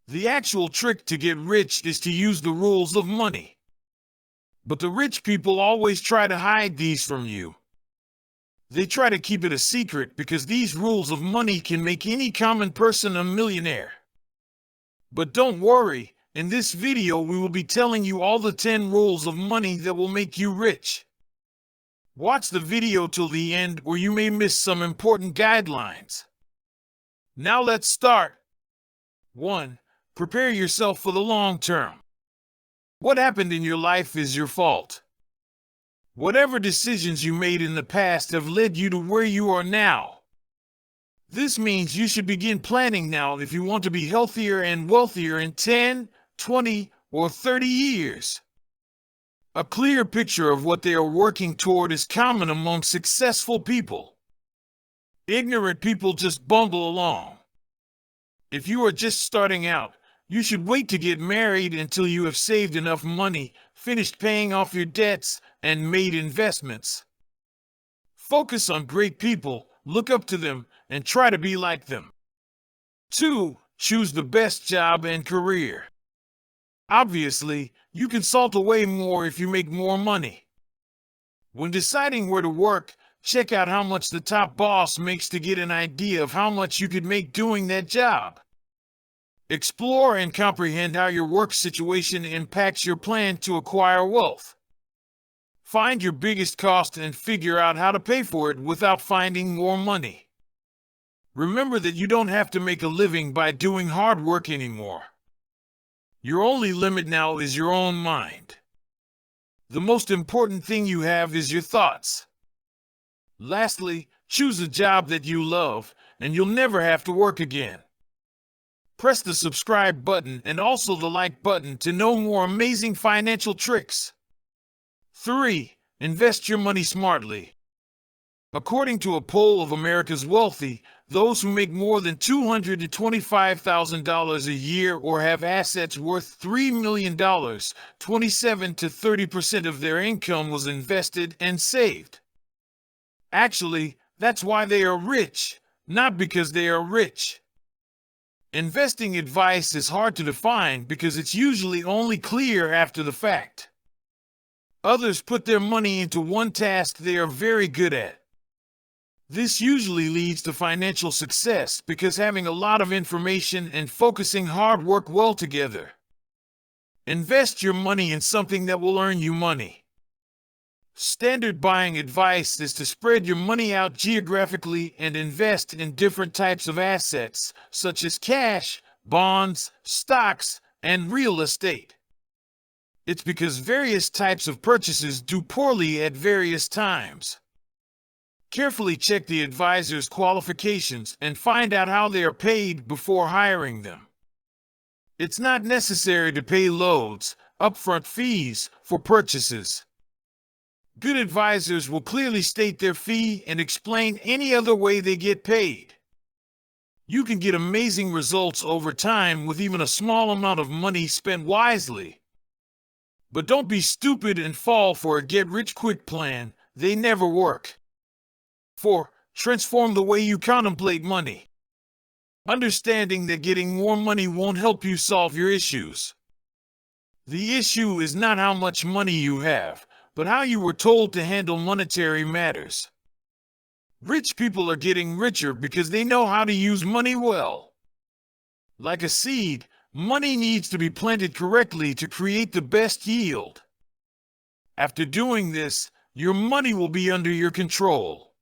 The actual trick to get rich is to use the rules of money. But the rich people always try to hide these from you. They try to keep it a secret because these rules of money can make any common person a millionaire. But don't worry, in this video we will be telling you all the 10 rules of money that will make you rich. Watch the video till the end or you may miss some important guidelines. Now let's start. 1. Prepare yourself for the long term. What happened in your life is your fault. Whatever decisions you made in the past have led you to where you are now. This means you should begin planning now if you want to be healthier and wealthier in 10, 20, or 30 years. A clear picture of what they are working toward is common among successful people. Ignorant people just bumble along. If you are just starting out, you should wait to get married until you have saved enough money, finished paying off your debts, and made investments. Focus on great people, look up to them, and try to be like them. 2. Choose the best job and career. Obviously, you can salt away more if you make more money. When deciding where to work, check out how much the top boss makes to get an idea of how much you could make doing that job. Explore and comprehend how your work situation impacts your plan to acquire wealth. Find your biggest cost and figure out how to pay for it without finding more money. Remember that you don't have to make a living by doing hard work anymore. Your only limit now is your own mind. The most important thing you have is your thoughts. Lastly, choose a job that you love, and you'll never have to work again. Press the subscribe button and also the like button to know more amazing financial tricks. 3. Invest your money smartly. According to a poll of America's wealthy, those who make more than $225,000 a year or have assets worth $3 million, 27 to 30% of their income was invested and saved. Actually, that's why they are rich, not because they are rich. Investing advice is hard to define because it's usually only clear after the fact. Others put their money into one task they are very good at. This usually leads to financial success because having a lot of information and focusing hard work well together. Invest your money in something that will earn you money. Standard buying advice is to spread your money out geographically and invest in different types of assets, such as cash, bonds, stocks, and real estate. It's because various types of purchases do poorly at various times. Carefully check the advisor's qualifications and find out how they are paid before hiring them. It's not necessary to pay loads, upfront fees for purchases. Good advisors will clearly state their fee and explain any other way they get paid. You can get amazing results over time with even a small amount of money spent wisely. But don't be stupid and fall for a get-rich-quick plan. They never work. 4. Transform the way you contemplate money. Understanding that getting more money won't help you solve your issues. The issue is not how much money you have, but how you were told to handle monetary matters. Rich people are getting richer because they know how to use money well. Like a seed, money needs to be planted correctly to create the best yield. After doing this, your money will be under your control.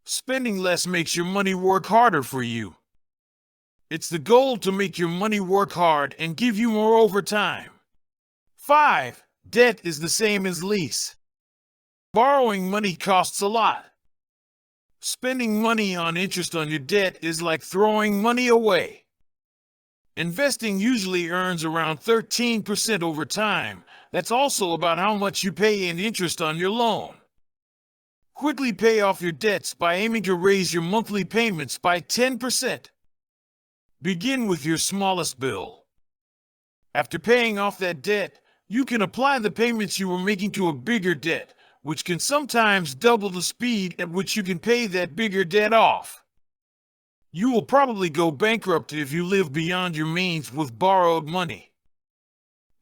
Spending less makes your money work harder for you. It's the goal to make your money work hard and give you more over time. 5. Debt is the same as lease. Borrowing money costs a lot. Spending money on interest on your debt is like throwing money away. Investing usually earns around 13% over time. That's also about how much you pay in interest on your loan. Quickly pay off your debts by aiming to raise your monthly payments by 10%. Begin with your smallest bill. After paying off that debt, you can apply the payments you were making to a bigger debt, which can sometimes double the speed at which you can pay that bigger debt off. You will probably go bankrupt if you live beyond your means with borrowed money.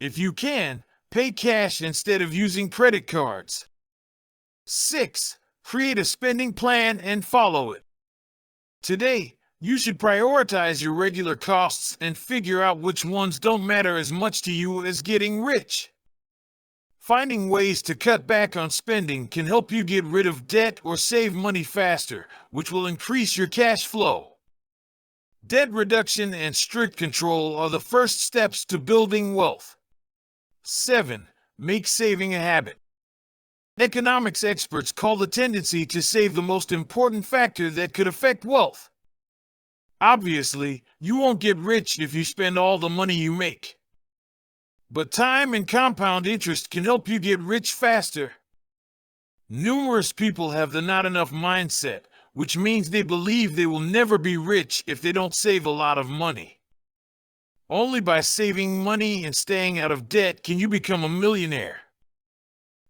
If you can, pay cash instead of using credit cards. 6. Create a spending plan and follow it. Today, you should prioritize your regular costs and figure out which ones don't matter as much to you as getting rich. Finding ways to cut back on spending can help you get rid of debt or save money faster, which will increase your cash flow. Debt reduction and strict control are the first steps to building wealth. 7. Make saving a habit. Economics experts call the tendency to save the most important factor that could affect wealth. Obviously, you won't get rich if you spend all the money you make. But time and compound interest can help you get rich faster. Numerous people have the not enough mindset, which means they believe they will never be rich if they don't save a lot of money. Only by saving money and staying out of debt can you become a millionaire.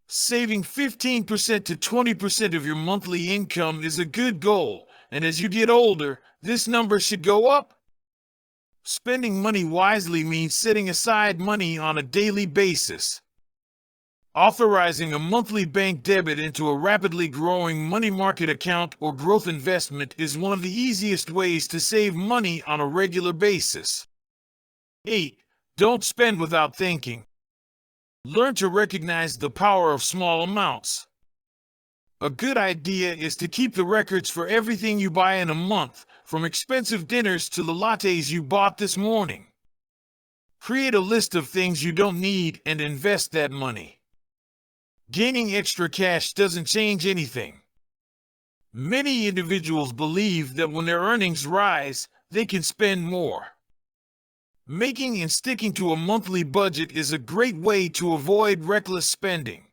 Saving 15% to 20% of your monthly income is a good goal, and as you get older, this number should go up. Spending money wisely means setting aside money on a daily basis. Authorizing a monthly bank debit into a rapidly growing money market account or growth investment is one of the easiest ways to save money on a regular basis. 8. Don't spend without thinking. Learn to recognize the power of small amounts. A good idea is to keep the records for everything you buy in a month, from expensive dinners to the lattes you bought this morning. Create a list of things you don't need and invest that money. Gaining extra cash doesn't change anything. Many individuals believe that when their earnings rise, they can spend more. Making and sticking to a monthly budget is a great way to avoid reckless spending.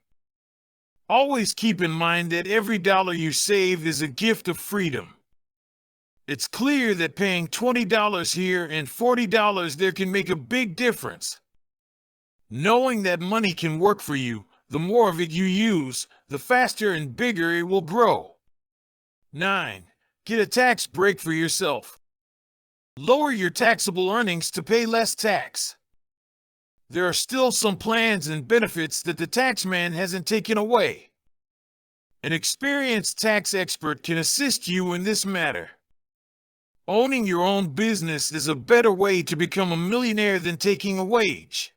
Always keep in mind that every dollar you save is a gift of freedom. It's clear that paying $20 here and $40 there can make a big difference. Knowing that money can work for you, the more of it you use, the faster and bigger it will grow. 9. Get a tax break for yourself. Lower your taxable earnings to pay less tax. There are still some plans and benefits that the taxman hasn't taken away. An experienced tax expert can assist you in this matter. Owning your own business is a better way to become a millionaire than taking a wage.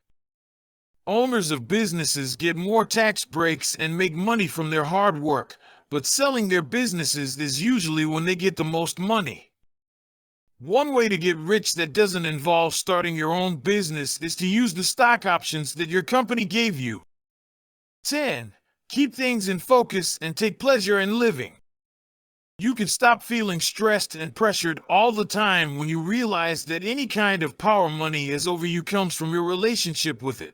Owners of businesses get more tax breaks and make money from their hard work, but selling their businesses is usually when they get the most money. One way to get rich that doesn't involve starting your own business is to use the stock options that your company gave you. 10. Keep things in focus and take pleasure in living. You can stop feeling stressed and pressured all the time when you realize that any kind of power money has over you comes from your relationship with it.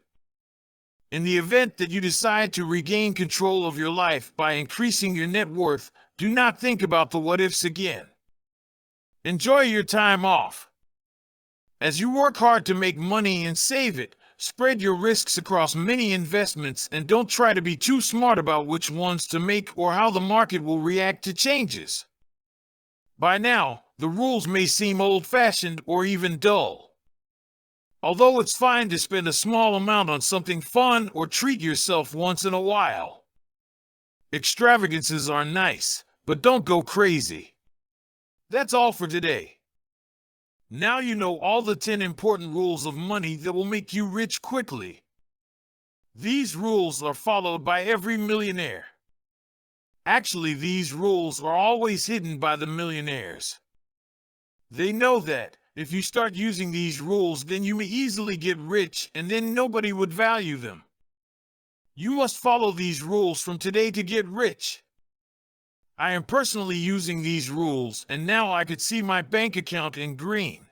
In the event that you decide to regain control of your life by increasing your net worth, do not think about the what-ifs again. Enjoy your time off. As you work hard to make money and save it, spread your risks across many investments and don't try to be too smart about which ones to make or how the market will react to changes. By now, the rules may seem old-fashioned or even dull. Although it's fine to spend a small amount on something fun or treat yourself once in a while. Extravagances are nice, but don't go crazy. That's all for today. Now you know all the 10 important rules of money that will make you rich quickly. These rules are followed by every millionaire. Actually, these rules are always hidden by the millionaires. They know that if you start using these rules, then you may easily get rich and then nobody would value them. You must follow these rules from today to get rich. I am personally using these rules, and now I could see my bank account in green.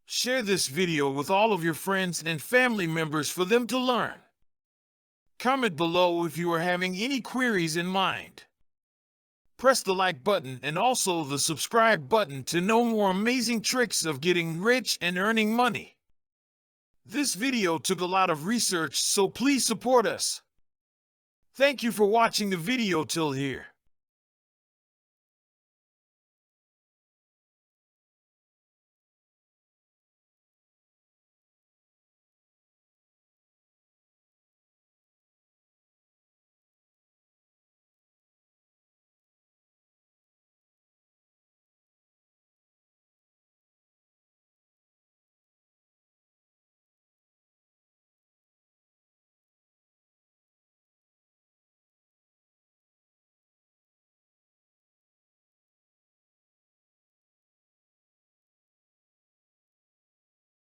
Share this video with all of your friends and family members for them to learn. Comment below if you are having any queries in mind. Press the like button and also the subscribe button to know more amazing tricks of getting rich and earning money. This video took a lot of research, so please support us. Thank you for watching the video till here.